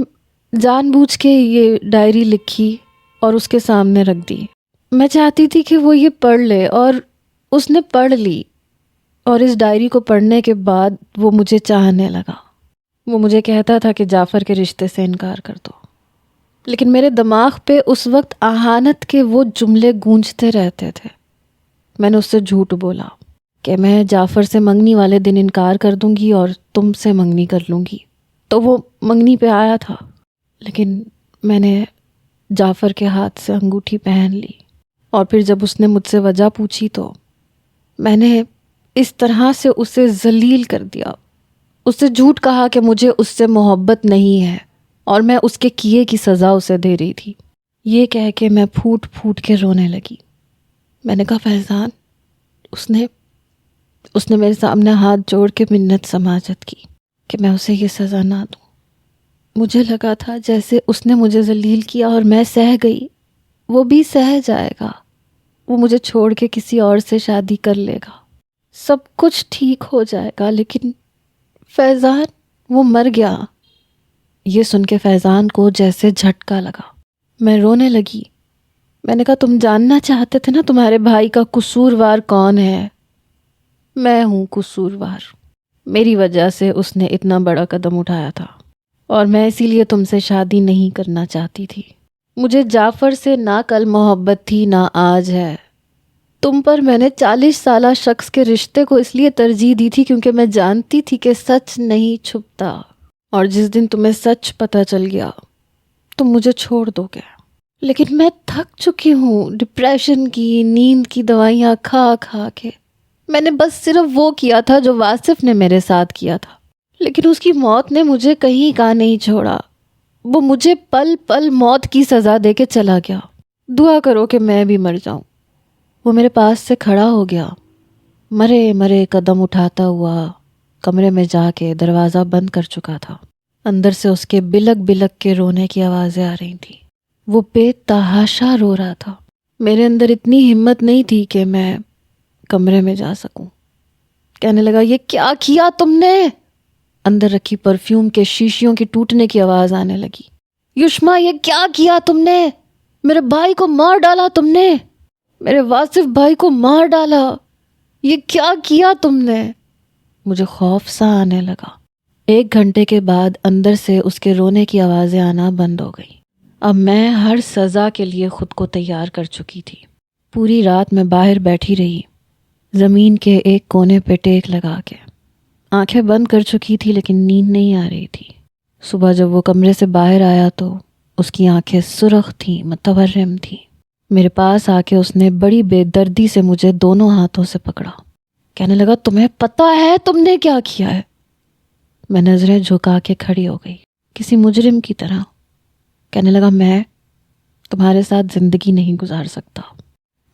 جان بوجھ کے یہ ڈائری لکھی اور اس کے سامنے رکھ دی۔ میں چاہتی تھی کہ وہ یہ پڑھ لے، اور اس نے پڑھ لی، اور اس ڈائری کو پڑھنے کے بعد وہ مجھے چاہنے لگا۔ وہ مجھے کہتا تھا کہ جعفر کے رشتے سے انکار کر دو، لیکن میرے دماغ پہ اس وقت اہانت کے وہ جملے گونجتے رہتے تھے۔ میں نے اس سے جھوٹ بولا کہ میں جعفر سے منگنی والے دن انکار کر دوں گی اور تم سے منگنی کر لوں گی۔ تو وہ منگنی پہ آیا تھا، لیکن میں نے جعفر کے ہاتھ سے انگوٹھی پہن لی، اور پھر جب اس نے مجھ سے وجہ پوچھی تو میں نے اس طرح سے اسے ذلیل کر دیا، اس سے جھوٹ کہا کہ مجھے اس سے محبت نہیں ہے اور میں اس کے کیے کی سزا اسے دے رہی تھی۔ یہ کہہ کے میں پھوٹ پھوٹ کے رونے لگی۔ میں نے کہا فیضان، اس نے میرے سامنے ہاتھ جوڑ کے منت سماجت کی کہ میں اسے یہ سزا نہ دوں۔ مجھے لگا تھا جیسے اس نے مجھے ذلیل کیا اور میں سہ گئی، وہ بھی سہ جائے گا، وہ مجھے چھوڑ کے کسی اور سے شادی کر لے گا، سب کچھ ٹھیک ہو جائے گا۔ لیکن فیضان وہ مر گیا۔ یہ سن کے فیضان کو جیسے جھٹکا لگا۔ میں رونے لگی۔ میں نے کہا تم جاننا چاہتے تھے نا تمہارے بھائی کا قصوروار کون ہے؟ میں ہوں قصوروار، میری وجہ سے اس نے اتنا بڑا قدم اٹھایا تھا، اور میں اسی لیے تم سے شادی نہیں کرنا چاہتی تھی۔ مجھے جعفر سے نہ کل محبت تھی نہ آج ہے۔ تم پر میں نے 40 سالہ شخص کے رشتے کو اس لیے ترجیح دی تھی کیونکہ میں جانتی تھی کہ سچ نہیں چھپتا، اور جس دن تمہیں سچ پتہ چل گیا تم مجھے چھوڑ دو گے۔ لیکن میں تھک چکی ہوں ڈپریشن کی، نیند کی دوائیاں کھا کھا کے۔ میں نے بس صرف وہ کیا تھا جو واصف نے میرے ساتھ کیا تھا، لیکن اس کی موت نے مجھے کہیں کا نہیں چھوڑا۔ وہ مجھے پل پل موت کی سزا دے کے چلا گیا۔ دعا کرو کہ میں بھی مر جاؤں۔ وہ میرے پاس سے کھڑا ہو گیا، مرے مرے قدم اٹھاتا ہوا کمرے میں جا کے دروازہ بند کر چکا تھا۔ اندر سے اس کے بلک بلک کے رونے کی آوازیں آ رہی تھیں۔ وہ بے تحاشا رو رہا تھا۔ میرے اندر اتنی ہمت نہیں تھی کہ میں کمرے میں جا سکوں۔ کہنے لگا یہ کیا کیا تم نے؟ اندر رکھی پرفیوم کے شیشیوں کی ٹوٹنے کی آواز آنے لگی۔ یشما یہ کیا کیا تم نے؟ میرے بھائی کو مار ڈالا تم نے، میرے واصف بھائی کو مار ڈالا، یہ کیا کیا تم نے؟ مجھے خوف سا آنے لگا۔ 1 گھنٹے کے بعد اندر سے اس کے رونے کی آوازیں آنا بند ہو گئی۔ اب میں ہر سزا کے لیے خود کو تیار کر چکی تھی۔ پوری رات میں باہر بیٹھی رہی، زمین کے ایک کونے پہ ٹیک لگا کے۔ آنکھیں بند کر چکی تھی لیکن نیند نہیں آ رہی تھی۔ صبح جب وہ کمرے سے باہر آیا تو اس کی آنکھیں سرخ تھیں، متورم تھیں۔ میرے پاس آ کے اس نے بڑی بے دردی سے مجھے دونوں ہاتھوں سے پکڑا۔ کہنے لگا تمہیں پتہ ہے تم نے کیا کیا ہے؟ میں نظریں جھکا کے کھڑی ہو گئی کسی مجرم کی طرح۔ کہنے لگا میں تمہارے ساتھ زندگی نہیں گزار سکتا۔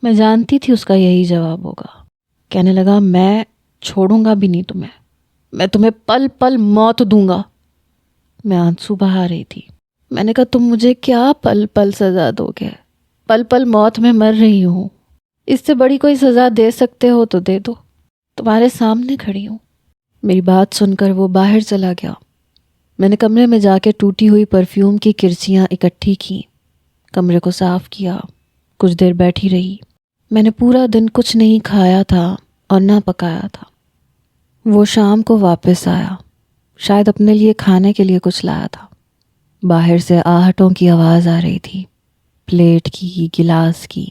میں جانتی تھی اس کا یہی جواب ہوگا۔ کہنے لگا میں چھوڑوں گا بھی نہیں تمہیں، میں تمہیں پل پل موت دوں گا۔ میں آنسو بہا رہی تھی۔ میں نے کہا تم مجھے کیا پل پل سزا دو گے؟ پل پل موت میں مر رہی ہوں، اس سے بڑی کوئی سزا دے سکتے ہو تو دے دو، تمہارے سامنے کھڑی ہوں۔ میری بات سن کر وہ باہر چلا گیا۔ میں نے کمرے میں جا کے ٹوٹی ہوئی پرفیوم کی کرچیاں اکٹھی کیں، کمرے کو صاف کیا، کچھ دیر بیٹھی رہی۔ میں نے پورا دن کچھ نہیں کھایا تھا اور نہ پکایا تھا۔ وہ شام کو واپس آیا، شاید اپنے لیے کھانے کے لیے کچھ لایا تھا۔ باہر سے آہٹوں کی آواز آ رہی تھی، پلیٹ کی، گلاس کی۔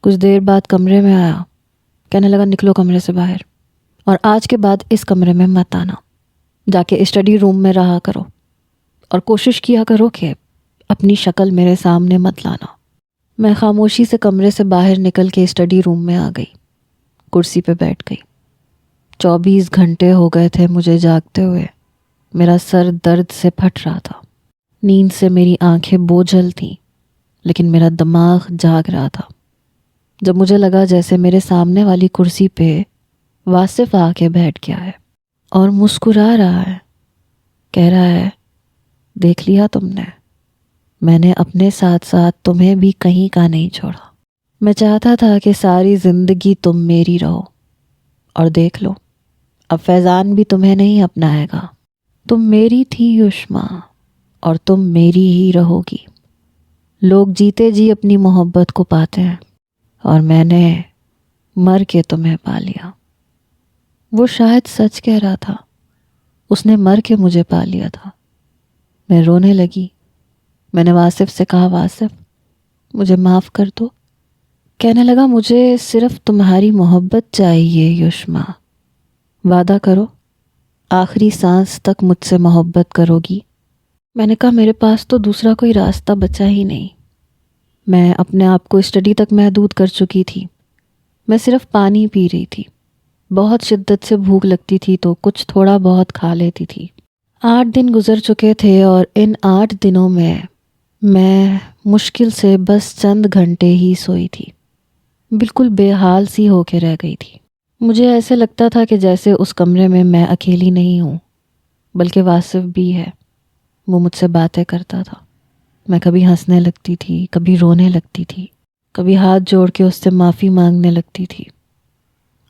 کچھ دیر بعد کمرے میں آیا۔ کہنے لگا نکلو کمرے سے باہر، اور آج کے بعد اس کمرے میں مت آنا، جا کے اسٹڈی روم میں رہا کرو، اور کوشش کیا کرو کہ اپنی شکل میرے سامنے مت لانا۔ میں خاموشی سے کمرے سے باہر نکل کے اسٹڈی روم میں آ گئی، کرسی پہ بیٹھ گئی۔ 24 گھنٹے ہو گئے تھے مجھے جاگتے ہوئے۔ میرا سر درد سے پھٹ رہا تھا، نیند سے میری آنکھیں بوجھل تھیں، لیکن میرا دماغ جاگ رہا تھا۔ جب مجھے لگا جیسے میرے سامنے والی کرسی پہ واصف آ کے بیٹھ گیا ہے اور مسکرا رہا ہے، کہہ رہا ہے دیکھ لیا تم نے، میں نے اپنے ساتھ ساتھ تمہیں بھی کہیں کا نہیں چھوڑا۔ میں چاہتا تھا کہ ساری زندگی تم میری رہو، اور دیکھ لو اب فیضان بھی تمہیں نہیں اپنائے گا۔ تم میری تھی یشما، اور تم میری ہی رہو گی۔ لوگ جیتے جی اپنی محبت کو پاتے ہیں اور میں نے مر کے تمہیں پا لیا۔ وہ شاید سچ کہہ رہا تھا، اس نے مر کے مجھے پا لیا تھا۔ میں رونے لگی۔ میں نے واصف سے کہا، واصف مجھے معاف کر دو۔ کہنے لگا، مجھے صرف تمہاری محبت چاہیے یشما، وعدہ کرو آخری سانس تک مجھ سے محبت کرو گی۔ میں نے کہا، میرے پاس تو دوسرا کوئی راستہ بچا ہی نہیں۔ میں اپنے آپ کو اسٹڈی تک محدود کر چکی تھی۔ میں صرف پانی پی رہی تھی۔ بہت شدت سے بھوک لگتی تھی تو کچھ تھوڑا بہت کھا لیتی تھی۔ 8 دن گزر چکے تھے اور ان 8 دنوں میں مشکل سے بس چند گھنٹے ہی سوئی تھی۔ بالکل بے حال سی ہو کے رہ گئی تھی۔ مجھے ایسے لگتا تھا کہ جیسے اس کمرے میں اکیلی نہیں ہوں، بلکہ واصف بھی ہے۔ وہ مجھ سے باتیں کرتا تھا۔ میں کبھی ہنسنے لگتی تھی، کبھی رونے لگتی تھی، کبھی ہاتھ جوڑ کے اس سے معافی مانگنے لگتی تھی۔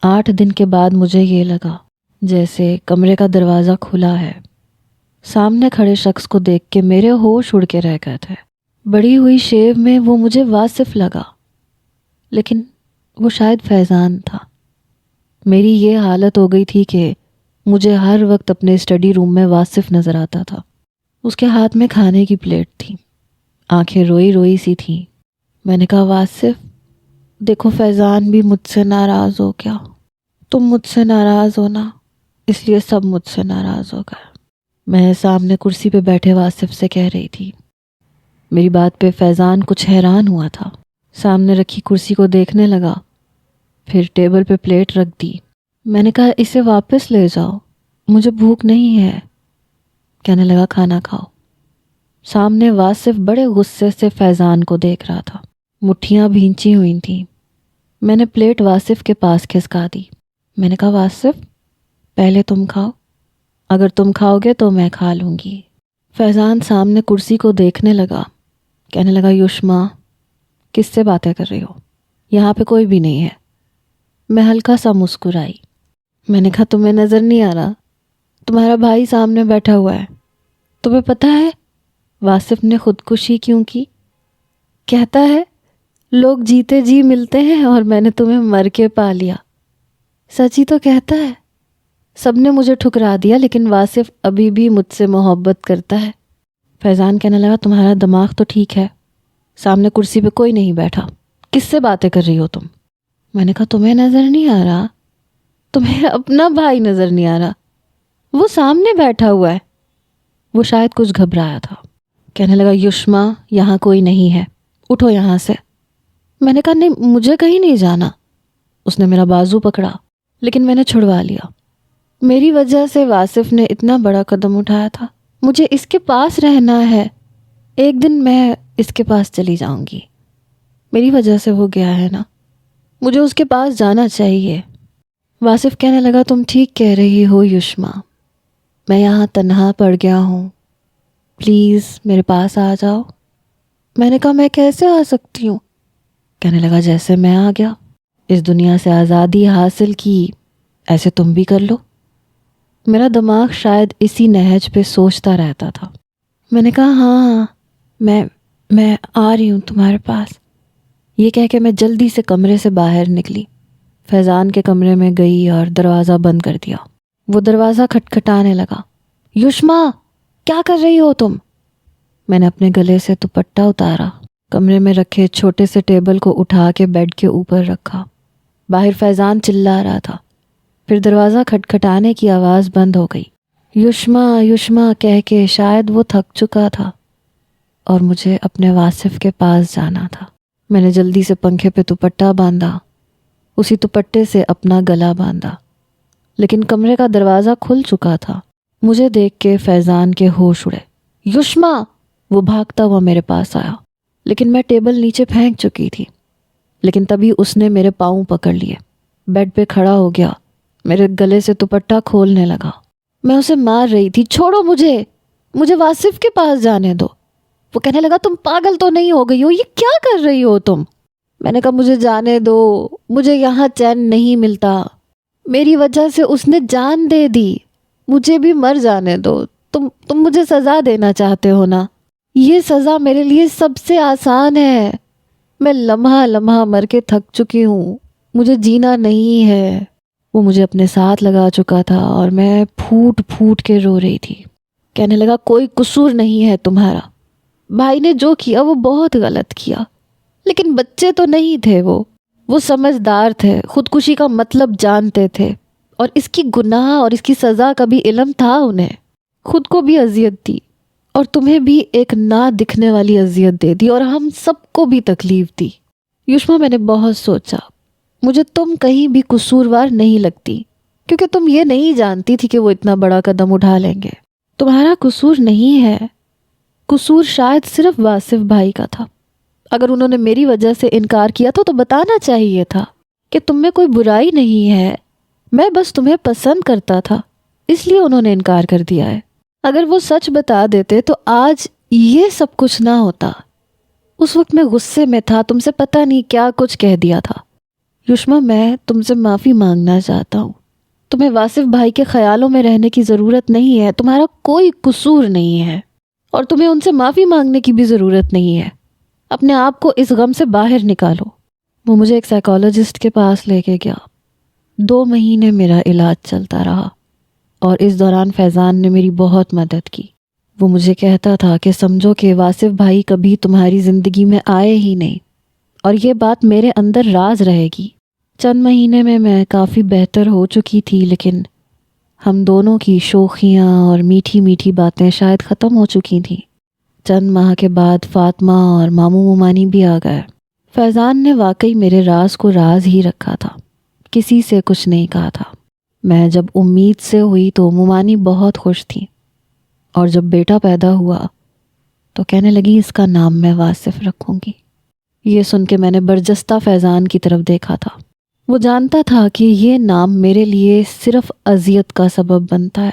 8 دن کے بعد مجھے یہ لگا جیسے کمرے کا دروازہ کھلا ہے۔ سامنے کھڑے شخص کو دیکھ کے میرے ہوش اڑ کے رہ گئے تھے۔ بڑی ہوئی شیو میں وہ مجھے واصف لگا، لیکن وہ شاید فیضان تھا۔ میری یہ حالت ہو گئی تھی کہ مجھے ہر وقت اپنے اسٹڈی روم میں واصف نظر آتا تھا۔ اس کے ہاتھ میں کھانے کی پلیٹ تھی، آنکھیں روئی روئی سی تھیں۔ میں نے کہا، واصف دیکھو فیضان بھی مجھ سے ناراض ہو گیا۔ تم مجھ سے ناراض ہو نا، اس لیے سب مجھ سے ناراض ہو گئے۔ میں سامنے کرسی پہ بیٹھے واصف سے کہہ رہی تھی۔ میری بات پہ فیضان کچھ حیران ہوا تھا۔ سامنے رکھی کرسی کو دیکھنے لگا، پھر ٹیبل پہ پلیٹ رکھ دی۔ میں نے کہا، اسے واپس لے جاؤ، مجھے بھوک نہیں ہے۔ کہنے لگا، کھانا کھاؤ۔ سامنے واصف بڑے غصے سے فیضان کو دیکھ رہا تھا۔ مٹھیاں بھینچی ہوئی تھیں۔ میں نے پلیٹ واصف کے پاس کھسکا دی۔ میں نے کہا، واصف پہلے تم کھاؤ، اگر تم کھاؤ گے تو میں کھا لوں گی۔ فیضان سامنے کرسی کو دیکھنے لگا۔ کہنے لگا، یشما کس سے باتیں کر رہی ہو؟ یہاں پہ کوئی بھی نہیں ہے۔ میں ہلکا سا مسکرائی۔ میں نے کہا، تمہیں نظر نہیں آ رہا؟ تمہارا بھائی سامنے بیٹھا ہوا ہے۔ تمہیں پتہ ہے واصف نے خودکشی کیوں کی؟ کہتا ہے لوگ جیتے جی ملتے ہیں اور میں نے تمہیں مر کے پا لیا۔ سچ ہی تو کہتا ہے۔ سب نے مجھے ٹھکرا دیا لیکن واصف ابھی بھی مجھ سے محبت کرتا ہے۔ فیضان کہنے لگا، تمہارا دماغ تو ٹھیک ہے، سامنے کرسی پہ کوئی نہیں بیٹھا، کس سے باتیں کر رہی ہو تم؟ میں نے کہا، تمہیں نظر نہیں آ رہا؟ تمہیں اپنا بھائی نظر نہیں آ رہا؟ وہ سامنے بیٹھا ہوا ہے۔ وہ شاید کچھ گھبرایا تھا۔ کہنے لگا، یشما یہاں کوئی نہیں ہے، اٹھو یہاں سے۔ میں نے کہا، نہیں مجھے کہیں نہیں جانا۔ اس نے میرا بازو پکڑا لیکن میں نے چھڑوا لیا۔ میری وجہ سے واصف نے اتنا بڑا قدم اٹھایا تھا۔ مجھے اس کے پاس رہنا ہے، ایک دن میں اس کے پاس چلی جاؤں گی۔ میری وجہ سے ہو گیا ہے نا، مجھے اس کے پاس جانا چاہیے۔ واصف کہنے لگا، تم ٹھیک کہہ رہی ہو یشما، میں یہاں تنہا پڑ گیا ہوں، پلیز میرے پاس آ جاؤ۔ میں نے کہا، میں کیسے آ سکتی ہوں؟ کہنے لگا، جیسے میں آ گیا، اس دنیا سے آزادی حاصل کی، ایسے تم بھی کر لو۔ میرا دماغ شاید اسی نہج پہ سوچتا رہتا تھا۔ میں نے کہا، ہاں میں آ رہی ہوں تمہارے پاس۔ یہ کہہ کے میں جلدی سے کمرے سے باہر نکلی، فیضان کے کمرے میں گئی اور دروازہ بند کر دیا۔ وہ دروازہ کھٹکھٹانے لگا۔ یشما کیا کر رہی ہو تم؟ میں نے اپنے گلے سے دوپٹہ اتارا، کمرے میں رکھے چھوٹے سے ٹیبل کو اٹھا کے بیڈ کے اوپر رکھا۔ باہر فیضان چلا رہا تھا۔ پھر دروازہ کھٹکھٹانے کی آواز بند ہو گئی۔ یشما یشما کہہ کے شاید وہ تھک چکا تھا اور مجھے اپنے واصف کے پاس جانا تھا۔ میں نے جلدی سے پنکھے پہ دوپٹہ باندھا، اسی دوپٹے سے اپنا گلا باندھا، لیکن کمرے کا دروازہ کھل چکا تھا۔ مجھے دیکھ کے فیضان کے ہوش اڑے۔ یشما! وہ بھاگتا ہوا میرے پاس آیا، لیکن میں ٹیبل نیچے پھینک چکی تھی۔ لیکن تبھی اس نے میرے پاؤں پکڑ لیے، بیڈ پہ کھڑا ہو گیا، میرے گلے سے دوپٹہ کھولنے لگا۔ میں اسے مار رہی تھی، چھوڑو مجھے واصف کے پاس جانے دو۔ وہ کہنے لگا، تم پاگل تو نہیں ہو گئی ہو؟ یہ کیا کر رہی ہو تم؟ میں نے کہا، مجھے جانے دو، مجھے یہاں چین نہیں ملتا۔ میری وجہ سے اس نے جان دے دی، مجھے بھی مر جانے دو، تم مجھے سزا دینا چاہتے ہو نا؟ یہ سزا میرے لیے سب سے آسان ہے. میں لمحہ لمحہ مر کے تھک چکی ہوں. مجھے جینا نہیں ہے. وہ مجھے اپنے ساتھ لگا چکا تھا اور میں پھوٹ پھوٹ کے رو رہی تھی. کہنے لگا کوئی قصور نہیں ہے تمہارا. بھائی نے جو کیا وہ بہت غلط کیا، لیکن بچے تو نہیں تھے. وہ سمجھدار تھے، خودکشی کا مطلب جانتے تھے، اور اس کی گناہ اور اس کی سزا کا بھی علم تھا انہیں. خود کو بھی اذیت دی اور تمہیں بھی ایک نہ دکھنے والی اذیت دے دی، اور ہم سب کو بھی تکلیف دی. یوشما، میں نے بہت سوچا. مجھے تم کہیں بھی قصوروار نہیں لگتی، کیونکہ تم یہ نہیں جانتی تھی کہ وہ اتنا بڑا قدم اٹھا لیں گے. تمہارا قصور نہیں ہے. قصور شاید صرف واصف بھائی کا تھا. اگر انہوں نے میری وجہ سے انکار کیا تو بتانا چاہیے تھا کہ تم میں کوئی برائی نہیں ہے، میں بس تمہیں پسند کرتا تھا، اس لیے انہوں نے انکار کر دیا ہے. اگر وہ سچ بتا دیتے تو آج یہ سب کچھ نہ ہوتا. اس وقت میں غصے میں تھا، تم سے پتہ نہیں کیا کچھ کہہ دیا تھا. یوشما، میں تم سے معافی مانگنا چاہتا ہوں. تمہیں واصف بھائی کے خیالوں میں رہنے کی ضرورت نہیں ہے. تمہارا کوئی قصور نہیں ہے اور تمہیں ان سے معافی مانگنے کی بھی ضرورت نہیں ہے. اپنے آپ کو اس غم سے باہر نکالو. وہ مجھے ایک سائیکالوجسٹ کے پاس لے کے گیا. 2 مہینے میرا علاج چلتا رہا اور اس دوران فیضان نے میری بہت مدد کی. وہ مجھے کہتا تھا کہ سمجھو کہ واصف بھائی کبھی تمہاری زندگی میں آئے ہی نہیں، اور یہ بات میرے اندر راز رہے گی. چند مہینے میں کافی بہتر ہو چکی تھی، لیکن ہم دونوں کی شوخیاں اور میٹھی میٹھی باتیں شاید ختم ہو چکی تھیں. چند ماہ کے بعد فاطمہ اور ماموں مومانی بھی آ گئے. فیضان نے واقعی میرے راز کو راز ہی رکھا تھا، کسی سے کچھ نہیں کہا تھا. میں جب امید سے ہوئی تو مومانی بہت خوش تھی، اور جب بیٹا پیدا ہوا تو کہنے لگی اس کا نام میں واصف رکھوں گی. یہ سن کے میں نے برجستہ فیضان کی طرف دیکھا تھا. وہ جانتا تھا کہ یہ نام میرے لیے صرف اذیت کا سبب بنتا ہے.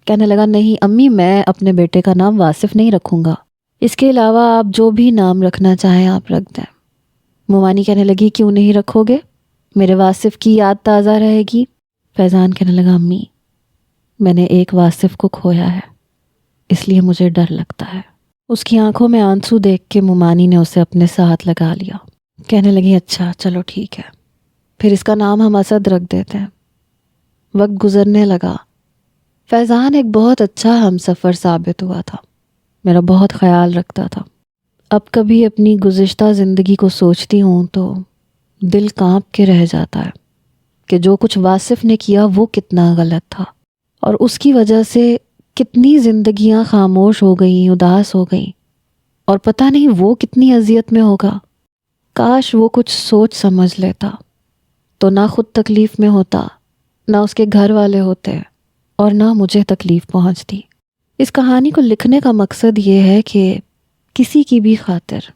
کہنے لگا نہیں امی، میں اپنے بیٹے کا نام واصف نہیں رکھوں گا، اس کے علاوہ آپ جو بھی نام رکھنا چاہیں آپ رکھ دیں. مومانی کہنے لگی کیوں نہیں رکھو گے؟ میرے واصف کی یاد تازہ رہے گی. فیضان کہنے لگا امی، میں نے ایک واصف کو کھویا ہے، اس لیے مجھے ڈر لگتا ہے. اس کی آنکھوں میں آنسو دیکھ کے مومانی نے اسے اپنے ساتھ لگا لیا. کہنے لگی اچھا چلو ٹھیک ہے، پھر اس کا نام ہم اسد رکھ دیتے ہیں. وقت گزرنے لگا. فیضان ایک بہت اچھا ہم سفر ثابت ہوا تھا، میرا بہت خیال رکھتا تھا. اب کبھی اپنی گزشتہ زندگی کو سوچتی ہوں تو دل کانپ کے رہ جاتا ہے کہ جو کچھ واصف نے کیا وہ کتنا غلط تھا، اور اس کی وجہ سے کتنی زندگیاں خاموش ہو گئیں، اداس ہو گئیں، اور پتہ نہیں وہ کتنی اذیت میں ہوگا. کاش وہ کچھ سوچ سمجھ لیتا تو نہ خود تکلیف میں ہوتا، نہ اس کے گھر والے ہوتے، اور نہ مجھے تکلیف پہنچتی. اس کہانی کو لکھنے کا مقصد یہ ہے کہ کسی کی بھی خاطر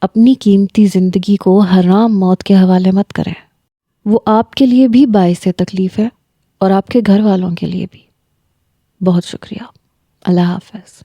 اپنی قیمتی زندگی کو حرام موت کے حوالے مت کریں. وہ آپ کے لیے بھی باعث تکلیف ہے اور آپ کے گھر والوں کے لیے بھی. بہت شکریہ. اللہ حافظ.